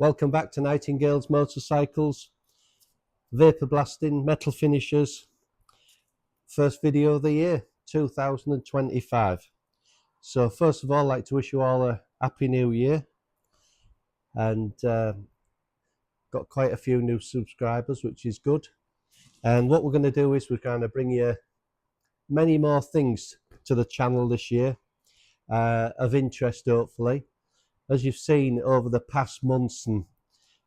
Welcome back to Nightingale's Motorcycles, Vapor Blasting, Metal Finishers, first video of the year, 2025. So first of all, I'd like to wish you all a happy new year, and got quite a few new subscribers, which is good. And what we're going to do is we're going to bring you many more things to the channel this year, of interest hopefully. As you've seen over the past months, and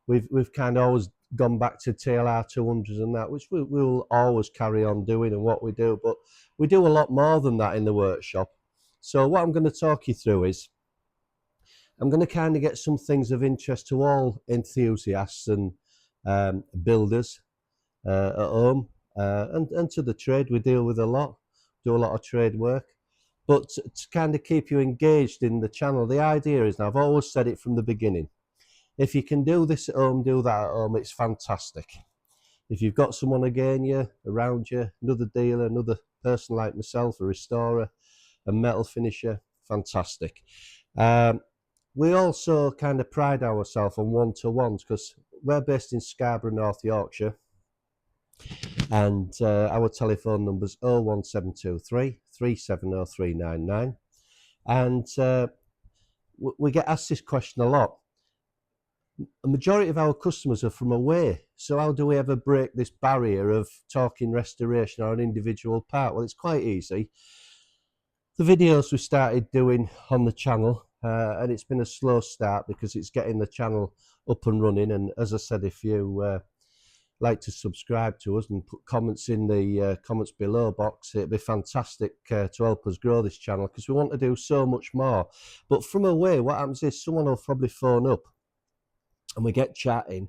we've kind of always gone back to TLR 200s and that, which we'll always carry on doing and what we do, but we do a lot more than that in the workshop. So what I'm going to talk you through is I'm going to kind of get some things of interest to all enthusiasts and builders at home, and to the trade. We deal with a lot, do a lot of trade work. But to kind of keep you engaged in the channel, the idea is, and I've always said it from the beginning, if you can do this at home, do that at home, it's fantastic. If you've got someone again you, around you, another dealer, another person like myself, a restorer, a metal finisher, fantastic. We also kind of pride ourselves on one-to-ones because we're based in Scarborough, North Yorkshire, and our telephone number's 01723 370 399, and we get asked this question a lot. A majority of our customers are from away, so how do we ever break this barrier of talking restoration or an individual part? Well, it's quite easy. The videos we started doing on the channel, and it's been a slow start because it's getting the channel up and running, and as I said, if you like to subscribe to us and put comments in the comments below box, it'd be fantastic to help us grow this channel, because we want to do so much more. But from away, what happens is someone will probably phone up and we get chatting,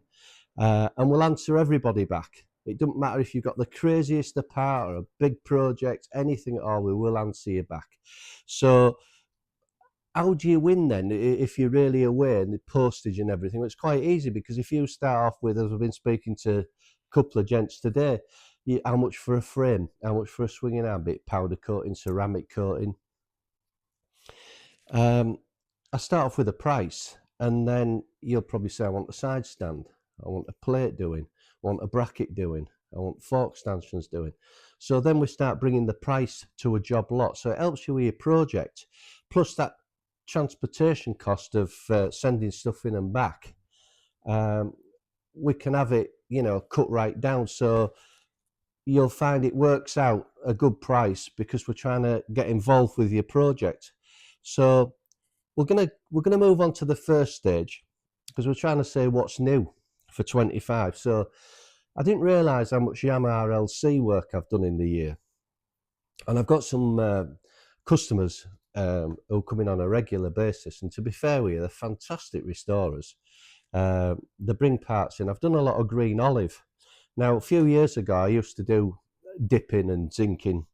and we'll answer everybody back. It doesn't matter if you've got the craziest apart or a big project, anything at all, we will answer you back. So how do you win then if you're really aware, and the postage and everything? Well, it's quite easy, because if you start off with, as I've been speaking to a couple of gents today, how much for a frame, how much for a swinging arm bit, powder coating, ceramic coating. I start off with a price, and then you'll probably say, I want a side stand, I want a plate doing, I want a bracket doing, I want fork stanchions doing. So then we start bringing the price to a job lot, so it helps you with your project, plus that transportation cost of sending stuff in and back. We can have it, you know, cut right down, so you'll find it works out a good price because we're trying to get involved with your project. So we're gonna move on to the first stage, because we're trying to say what's new for 25. So I didn't realise how much Yamaha RLC work I've done in the year, and I've got some customers who come in on a regular basis, and to be fair with you, they're fantastic restorers. They bring parts in. I've done a lot of green olive. Now, a few years ago, I used to do dipping and zinking,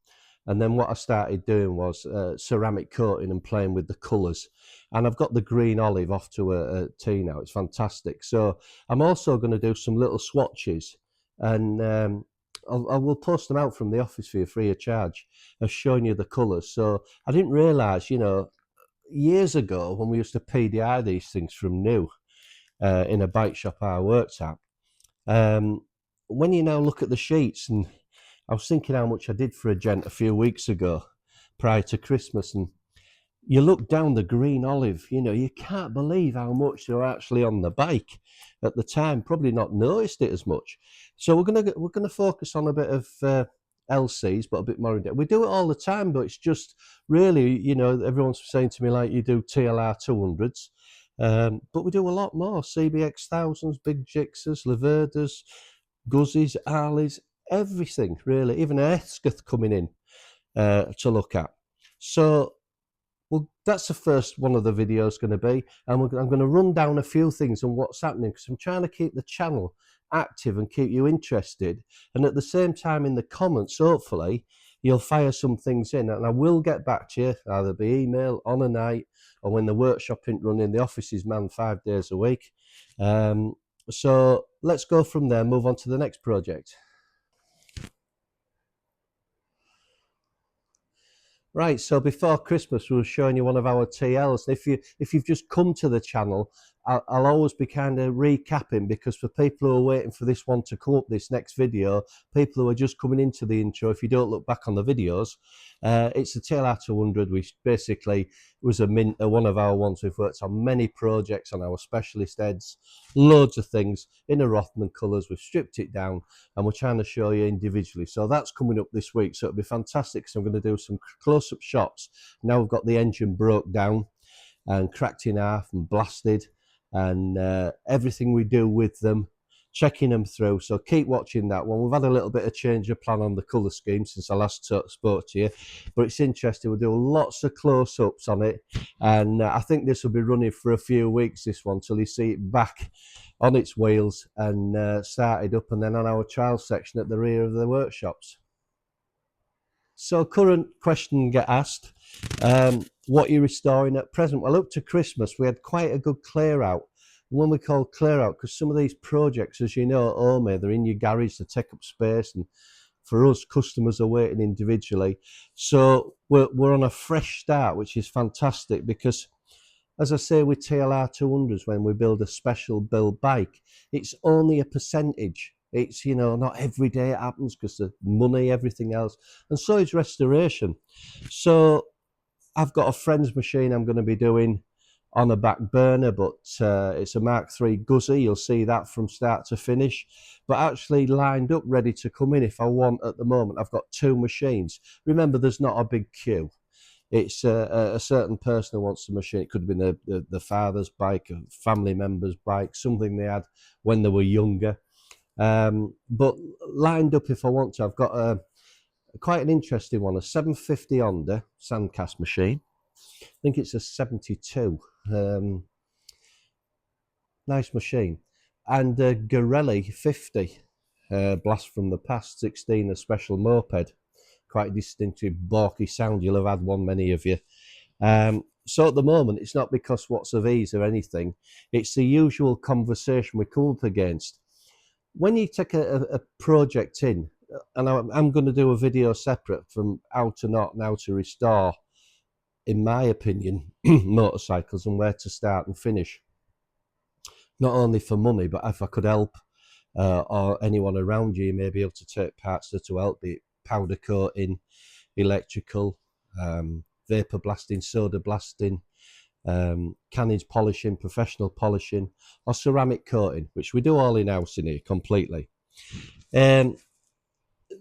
and then what I started doing was ceramic coating and playing with the colours. And I've got the green olive off to a T now. It's fantastic. So I'm also going to do some little swatches, and I will post them out from the office for you free of charge, of showing you the colours. So I didn't realise, you know, years ago when we used to PDI these things from new in a bike shop I worked at, when you now look at the sheets, and I was thinking how much I did for a gent a few weeks ago prior to Christmas, and you look down the green olive, you know, you can't believe how much they're actually on the bike at the time. Probably not noticed it as much. So we're gonna focus on a bit of LCs, but a bit more in depth. We do it all the time, but it's just really, you know, everyone's saying to me like you do TLR 200s, but we do a lot more. CBX 1000s, big Gixxers, Laverdas, Guzzies, Harleys, everything really, even an Escath coming in to look at. So well, that's the first one of the videos going to be, and I'm going to run down a few things on what's happening, because I'm trying to keep the channel active and keep you interested, and at the same time in the comments hopefully you'll fire some things in, and I will get back to you, either by email, on a night, or when the workshop isn't running. The office is manned 5 days a week. So let's go from there, move on to the next project. Right, so before Christmas we were showing you one of our TLs. If you've just come to the channel I'll always be kind of recapping, because for people who are waiting for this one to come up, this next video, people who are just coming into the intro, if you don't look back on the videos, it's the TLR 200, which basically was one of our ones. We've worked on many projects on our specialist heads, loads of things in a Rothman colours. We've stripped it down and we're trying to show you individually. So that's coming up this week. So it'll be fantastic. So I'm going to do some close-up shots. Now we've got the engine broke down and cracked in half and blasted, and everything we do with them, checking them through. So keep watching that one. We've had a little bit of change of plan on the colour scheme since I last spoke to you, but it's interesting. We'll do lots of close-ups on it, and I think this will be running for a few weeks, this one, till you see it back on its wheels and started up, and then on our trial section at the rear of the workshops. So current question get asked, what are you restoring at present? Well, up to Christmas we had quite a good clear out. When we call clear out, because some of these projects, as you know, at home, they're in your garage, they take up space, and for us, customers are waiting individually. So we're on a fresh start, which is fantastic, because as I say with TLR 200s, when we build a special build bike, it's only a percentage. It's, you know, not every day it happens because of money, everything else. And so is restoration. So I've got a friend's machine I'm going to be doing on a back burner, but it's a Mark III Guzzi. You'll see that from start to finish. But actually lined up, ready to come in if I want at the moment. I've got two machines. Remember, there's not a big queue. It's a certain person who wants the machine. It could have been the father's bike, a family member's bike, something they had when they were younger. But lined up if I want to. I've got quite an interesting one, a 750 Honda sandcast machine. I think it's a 72. Nice machine. And a Garelli 50 blast from the past 16, a special moped. Quite a distinctive balky sound. You'll have had one, many of you. So at the moment, it's not because what's of ease or anything. It's the usual conversation we come up against. When you take a project in, and I'm going to do a video separate from how to not now to restore, in my opinion, motorcycles and where to start and finish. Not only for money, but if I could help or anyone around you may be able to take parts to help, be it powder coating, electrical, vapor blasting, soda blasting, cannons polishing, professional polishing, or ceramic coating, which we do all in-house in here completely.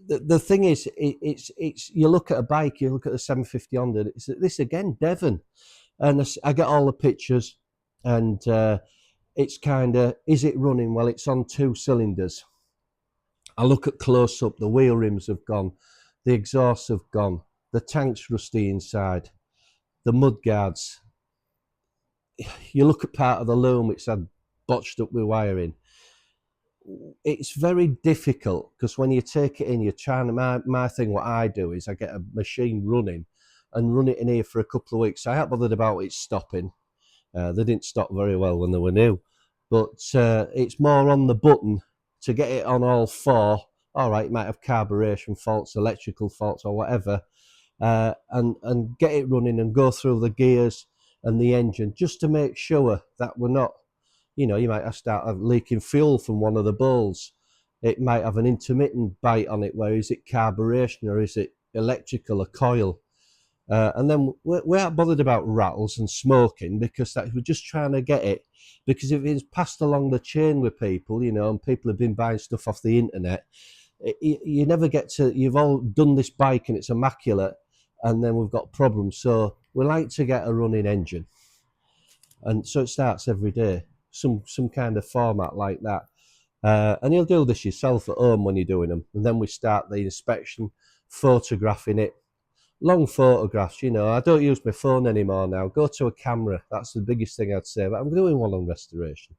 The thing is, it's you look at a bike, you look at the 750 Honda, it's this again, Devon, and I get all the pictures, and it's kind of, is it running? Well, it's on 2 cylinders. I look at close up, the wheel rims have gone, the exhausts have gone, the tank's rusty inside, the mud guards. You look at part of the loom, it's had botched up with wiring. It's very difficult because when you take it in, you're trying to, my thing, what I do is I get a machine running and run it in here for a couple of weeks. I ain't bothered about it stopping. They didn't stop very well when they were new, but it's more on the button to get it on all 4. All right, it might have carburation faults, electrical faults, or whatever, and get it running and go through the gears and the engine just to make sure that we're not, you know, you might have start leaking fuel from one of the bowls. It might have an intermittent bite on it, where is it carburation or is it electrical, a coil? And then we aren't bothered about rattles and smoking, because we're just trying to get it, because if it's passed along the chain with people, you know, and people have been buying stuff off the internet, you never get to, you've all done this bike and it's immaculate, and then we've got problems. So we like to get a running engine, and so it starts every day, some kind of format like that. And you'll do this yourself at home when you're doing them, and then we start the inspection, photographing it. Long photographs, you know, I don't use my phone anymore now. Go to a camera, that's the biggest thing I'd say. But I'm doing one on restoration.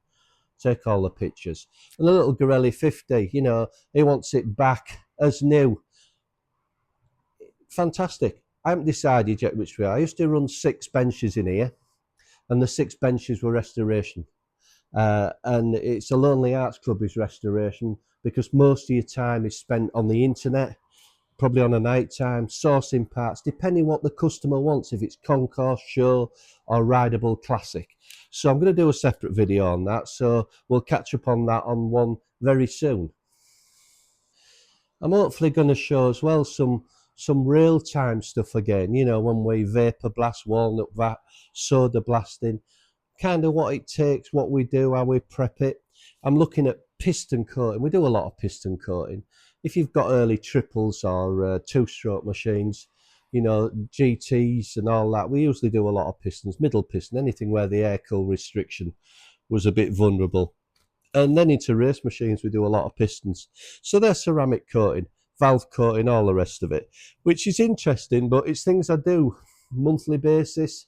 Take all the pictures. And the little Garelli 50, you know, he wants it back as new. Fantastic. I haven't decided yet which way. I used to run 6 benches in here, and the 6 benches were restoration. And it's a Lonely Arts Club is restoration, because most of your time is spent on the internet, probably on a night time, sourcing parts, depending what the customer wants, if it's concourse, show, or rideable classic. So I'm going to do a separate video on that, so we'll catch up on that on one very soon. I'm hopefully going to show as well some real-time stuff again, you know, when we vapor blast, walnut vat, soda blasting, kind of what it takes, what we do, how we prep it. I'm looking at piston coating. We do a lot of piston coating. If you've got early triples or two-stroke machines, you know, GTs and all that, we usually do a lot of pistons, middle piston, anything where the air cool restriction was a bit vulnerable. And then into race machines, we do a lot of pistons. So they're ceramic coating, valve coating, all the rest of it, which is interesting, but it's things I do monthly basis.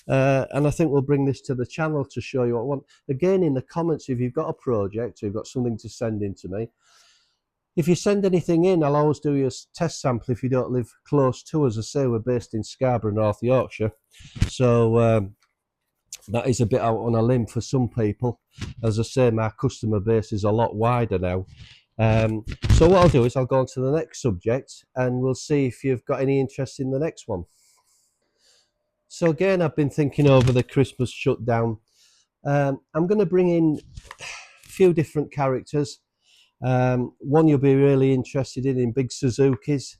And I think we'll bring this to the channel to show you what I want. Again, in the comments, if you've got a project, or you've got something to send in to me, if you send anything in, I'll always do you a test sample if you don't live close to us. As I say, we're based in Scarborough, North Yorkshire. So that is a bit out on a limb for some people. As I say, my customer base is a lot wider now. So what I'll do is I'll go on to the next subject and we'll see if you've got any interest in the next one. So again, I've been thinking over the Christmas shutdown. I'm going to bring in a few different characters. One you'll be really interested in big Suzukis.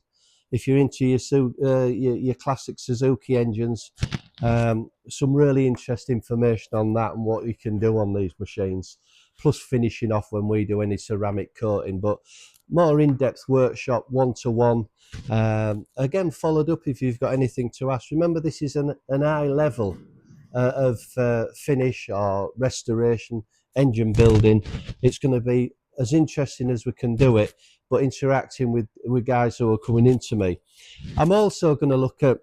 If you're into your classic Suzuki engines, some really interesting information on that and what you can do on these machines, plus finishing off when we do any ceramic coating, but more in-depth workshop, one-to-one. Again, followed up if you've got anything to ask. Remember, this is an high level of finish or restoration, engine building. It's going to be as interesting as we can do it, but interacting with guys who are coming into me. I'm also going to look at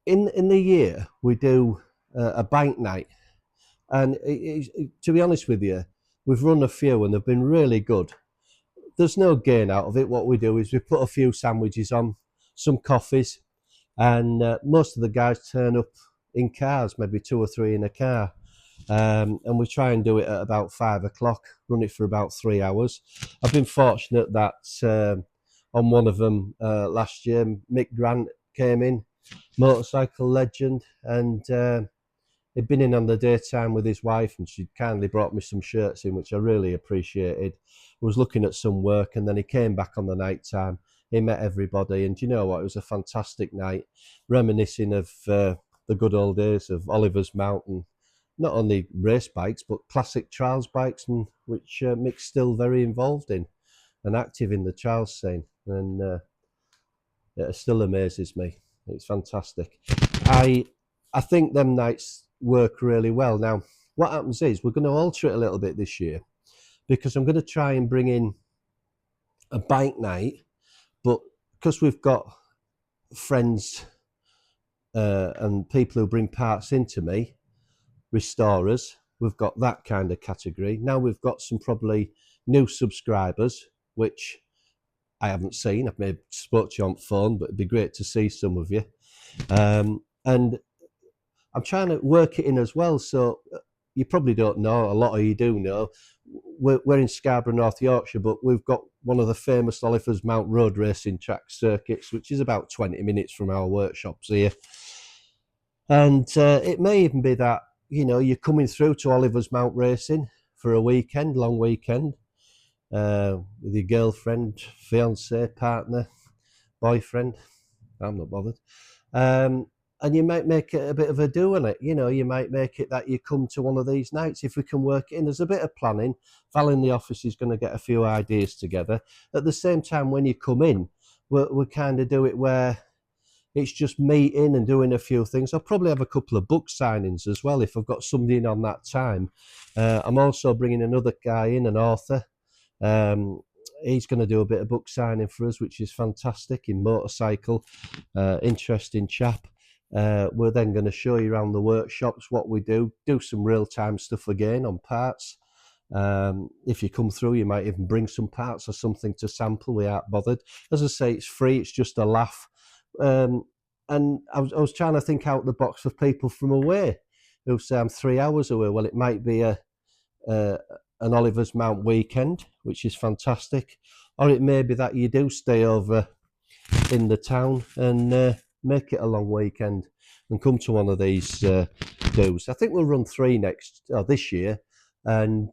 in the year we do a bike night, and to be honest with you, we've run a few and they've been really good. There's no gain out of it. What we do is we put a few sandwiches on, some coffees, and most of the guys turn up in cars, maybe 2 or 3 in a car. And we try and do it at about 5 o'clock, run it for about 3 hours. I've been fortunate that on one of them last year, Mick Grant came in, motorcycle legend, and he'd been in on the daytime with his wife, and she'd kindly brought me some shirts in, which I really appreciated. I was looking at some work, and then he came back on the night time. He met everybody, and you know what? It was a fantastic night, reminiscing of the good old days of Oliver's Mount, and not only race bikes, but classic trials bikes, and which Mick's still very involved in and active in the trials scene. And it still amazes me. It's fantastic. I think them nights work really well. Now, what happens is we're going to alter it a little bit this year, because I'm going to try and bring in a bike night, but because we've got friends and people who bring parts into me, restorers, we've got that kind of category. Now we've got some probably new subscribers, which I haven't seen. I've maybe spoke to you on phone, but it'd be great to see some of you. And I'm trying to work it in as well. So you probably don't know, a lot of you do know, we're in Scarborough, North Yorkshire, but we've got one of the famous Oliver's Mount road racing track circuits, which is about 20 minutes from our workshops here. And it may even be that, you know, you're coming through to Oliver's Mount Racing for a weekend, long weekend, with your girlfriend, fiance, partner, boyfriend. I'm not bothered. And you might make it a bit of a do on it. You know, you might make it that you come to one of these nights. If we can work it in, there's a bit of planning. Val in the office is going to get a few ideas together. At the same time, when you come in, we'll kind of do it where it's just meeting and doing a few things. I'll probably have a couple of book signings as well if I've got somebody in on that time. I'm also bringing another guy in, an author. He's going to do a bit of book signing for us, which is fantastic, in motorcycle. Interesting chap. We're then going to show you around the workshops what we do some real-time stuff again on parts. If you come through, you might even bring some parts or something to sample. We aren't bothered. As I say, it's free. It's just a laugh. And I was trying to think out the box for people from away who say I'm 3 hours away. Well, it might be an Oliver's Mount weekend, which is fantastic, or it may be that you do stay over in the town and make it a long weekend and come to one of these do's. I think we'll run 3 this year, and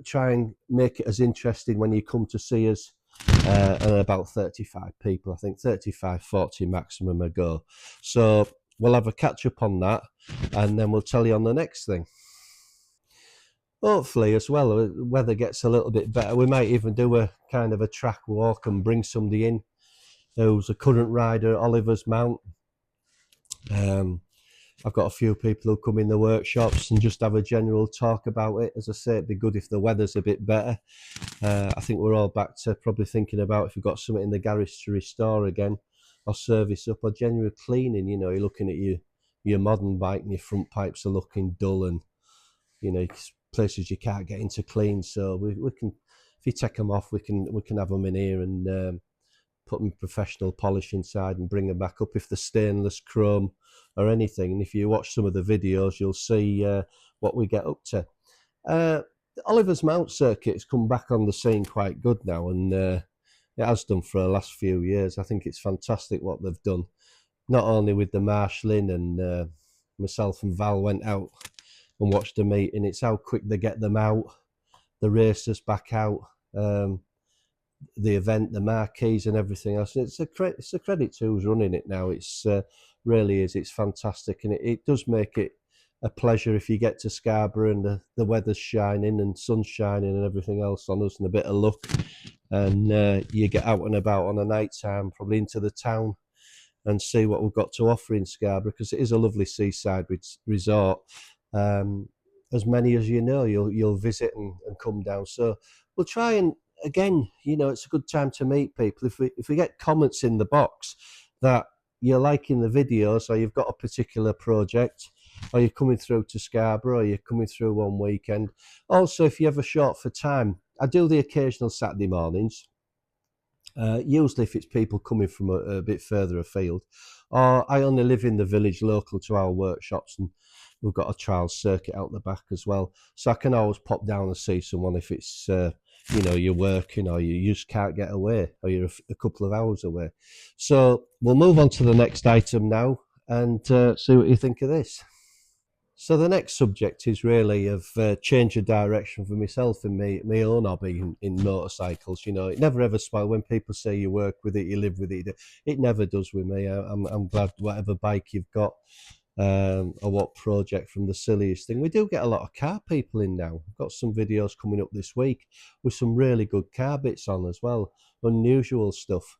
try and make it as interesting when you come to see us. And about 35 people, I think 35, 40 maximum a go. So we'll have a catch up on that, and then we'll tell you on the next thing. Hopefully as well, the weather gets a little bit better. We might even do a kind of a track walk and bring somebody in who's a current rider at Oliver's Mount. I've got a few people who come in the workshops and just have a general talk about it. As I say, it'd be good if the weather's a bit better. I think we're all back to probably thinking about if you've got something in the garage to restore again, or service up, or general cleaning. You know, you're looking at your modern bike and your front pipes are looking dull, and you know, places you can't get into clean. So we can, if you take them off, we can have them in here and put them professional polish inside and bring them back up if they're stainless, chrome or anything. And if you watch some of the videos, you'll see what we get up to. Oliver's Mount circuit's come back on the scene quite good now, and it has done for the last few years. I think it's fantastic what they've done, not only with the marshalling, and myself and Val went out and watched the meeting. It's how quick they get them out, the racers back out, the event, the marquees and everything else. It's a credit to who's running it now. It's really is. It's fantastic, and it does make it a pleasure if you get to Scarborough and the weather's shining and sun's shining and everything else on us, and a bit of luck, and you get out and about on a night time, probably into the town, and see what we've got to offer in Scarborough, because it is a lovely seaside resort. As many as you know, you'll visit and come down. So we'll try and, again, you know, it's a good time to meet people. If we get comments in the box that you're liking the videos, or you've got a particular project, or you're coming through to Scarborough, or you're coming through one weekend. Also, if you're ever short for time, I do the occasional Saturday mornings. Usually if it's people coming from a bit further afield, or I only live in the village local to our workshops, and we've got a trial circuit out the back as well, so I can always pop down and see someone if it's you know, you're working or you just can't get away, or you're a couple of hours away. So we'll move on to the next item now and see what you think of this. So the next subject is really of change of direction for myself and my own hobby in motorcycles. You know, it never ever spoils. When people say you work with it, you live with it, it never does with me. I'm glad whatever bike you've got, or what project, from the silliest thing. We do get a lot of car people in now. I've got some videos coming up this week with some really good car bits on as well, unusual stuff.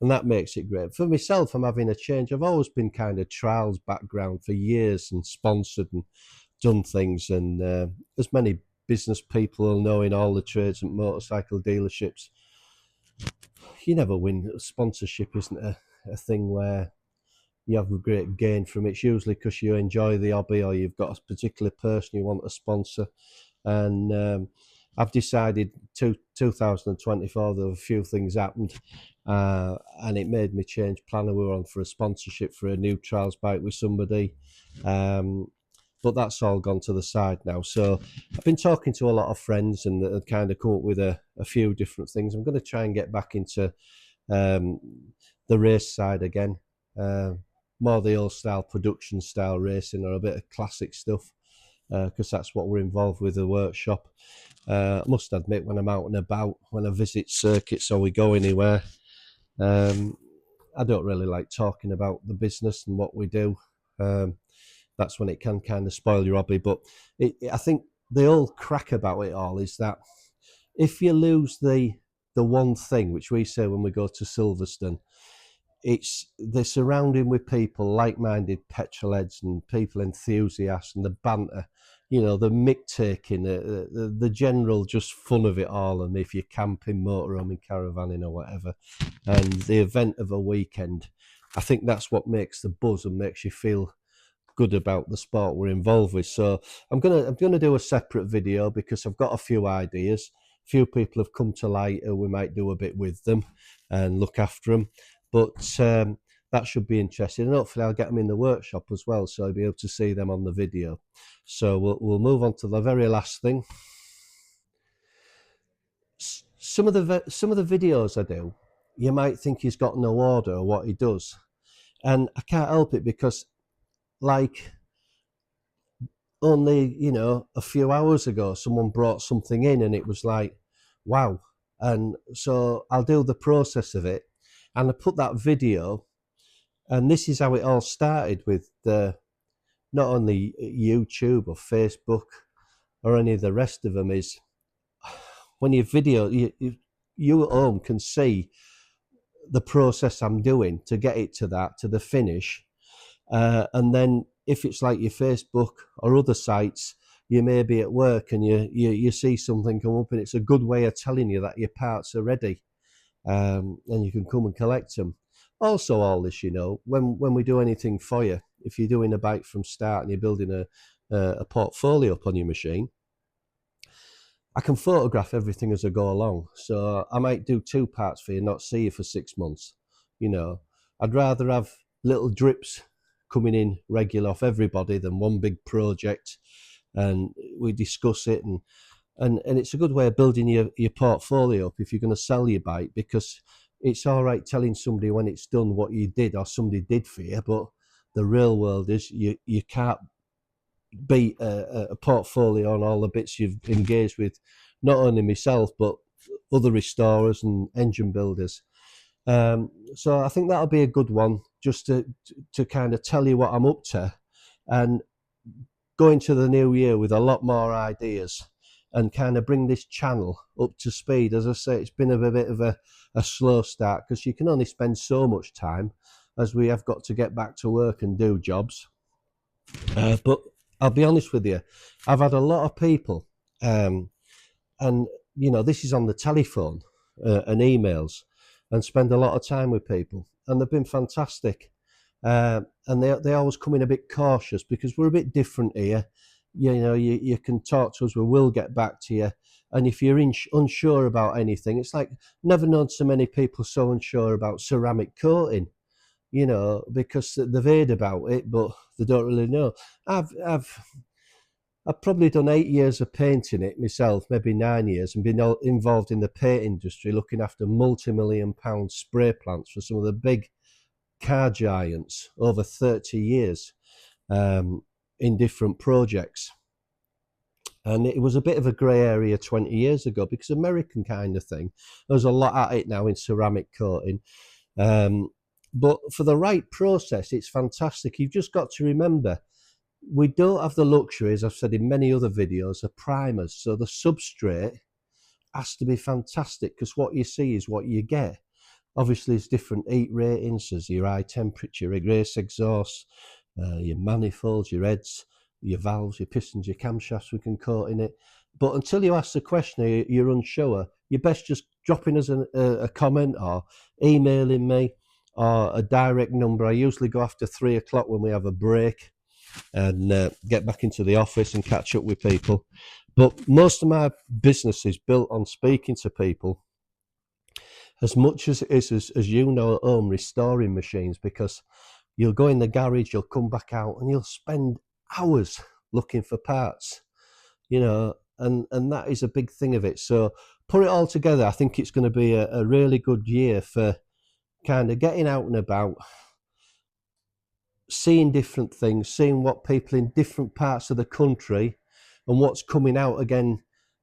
And that makes it great. For myself, I'm having a change. I've always been kind of trials background for years, and sponsored and done things. And as many business people will know, in all the trades and motorcycle dealerships, you never win. Sponsorship isn't a thing where you have a great gain from it. It's usually because you enjoy the hobby, or you've got a particular person you want to sponsor. And I've decided 2024, there were a few things happened, and it made me change plan. We were on for a sponsorship for a new trials bike with somebody, but that's all gone to the side now. So I've been talking to a lot of friends and kind of come up with a few different things. I'm going to try and get back into the race side again, more the old style production style racing, or a bit of classic stuff, because that's what we're involved with the workshop. I must admit, when I'm out and about, when I visit circuits or we go anywhere, I don't really like talking about the business and what we do. That's when it can kind of spoil your hobby. But I think the old crack about it all is that if you lose the one thing, which we say when we go to Silverstone, it's the surrounding with people, like-minded petrol heads and people enthusiasts, and the banter, you know, the mick taking, the general just fun of it all. And if you're camping, motorhoming, caravanning or whatever, and the event of a weekend, I think that's what makes the buzz and makes you feel good about the sport we're involved with. So I'm gonna do a separate video, because I've got a few ideas. A few people have come to light, and we might do a bit with them and look after them. But that should be interesting, and hopefully I'll get them in the workshop as well, so I'll be able to see them on the video. So we'll move on to the very last thing. some of the videos I do, you might think he's got no order or what he does, and I can't help it because, like, only a few hours ago, someone brought something in, and it was like, wow. And so I'll do the process of it, and I put that video, and this is how it all started with not only YouTube or Facebook or any of the rest of them. Is when you video, you at home can see the process I'm doing to get it to the finish. And then if it's like your Facebook or other sites, you may be at work and you see something come up, and it's a good way of telling you that your parts are ready, and you can come and collect them. Also, all this, when we do anything for you, if you're doing a bike from start and you're building a portfolio up on your machine, I can photograph everything as I go along. So I might do 2 parts for you, not see you for 6 months. I'd rather have little drips coming in regular off everybody than one big project, and we discuss it, and it's a good way of building your portfolio up if you're going to sell your bike, because it's all right telling somebody when it's done what you did or somebody did for you, but the real world is you can't beat a portfolio on all the bits you've engaged with, not only myself but other restorers and engine builders. So I think that'll be a good one, just to kind of tell you what I'm up to, and go into the new year with a lot more ideas, and kind of bring this channel up to speed. As I say, it's been a bit of a slow start because you can only spend so much time, as we have got to get back to work and do jobs. But I'll be honest with you, I've had a lot of people, and this is on the telephone and emails, and spend a lot of time with people, and they've been fantastic. And they always come in a bit cautious because we're a bit different here. You can talk to us, we will get back to you. And if you're unsure about anything, it's like, never known so many people so unsure about ceramic coating, because they've heard about it, but they don't really know. I've probably done 8 years of painting it myself, maybe 9 years, and been involved in the paint industry, looking after multi-million-pound spray plants for some of the big car giants over 30 years, in different projects. And it was a bit of a grey area 20 years ago because American kind of thing. There's a lot at it now in ceramic coating. But for the right process, it's fantastic. You've just got to remember, we don't have the luxury, as I've said in many other videos, of primers. So the substrate has to be fantastic, because what you see is what you get. Obviously, there's different heat ratings. There's your high temperature, your race exhaust, your manifolds, your heads, your valves, your pistons, your camshafts we can coat in it. But until you ask the question, you're unsure, you're best just dropping us a comment or emailing me, or a direct number. I usually go after 3 o'clock when we have a break, and get back into the office and catch up with people. But most of my business is built on speaking to people, as much as it is, as you know, at home, restoring machines, because you'll go in the garage, you'll come back out, and you'll spend hours looking for parts, and that is a big thing of it. So put it all together, I think it's going to be a really good year for kind of getting out and about, seeing different things, seeing what people in different parts of the country and what's coming out again,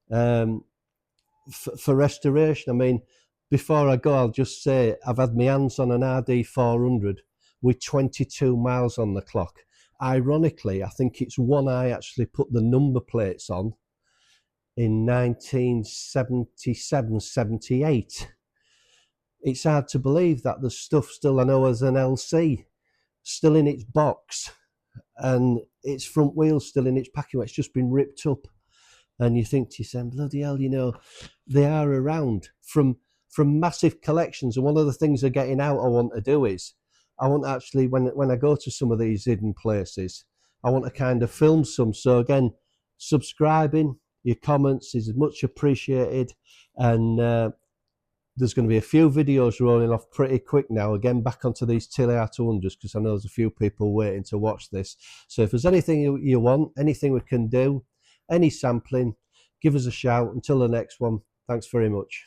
for restoration. I mean, before I go, I'll just say I've had my hands on an RD 400 with 22 miles on the clock. Ironically, I think it's one I actually put the number plates on in 1977, 78. It's hard to believe that the stuff still, I know, as an LC, still in its box, and its front wheel's still in its packing. It's just been ripped up. And you think to yourself, bloody hell, they are around from massive collections. And one of the things of getting out I want to do is, I want to actually, when I go to some of these hidden places, I want to kind of film some. So again, subscribing, your comments is much appreciated. And there's going to be a few videos rolling off pretty quick now, again back onto these Tiller 200s, because I know there's a few people waiting to watch this. So if there's anything you want, anything we can do, any sampling, give us a shout. Until the next one, thanks very much.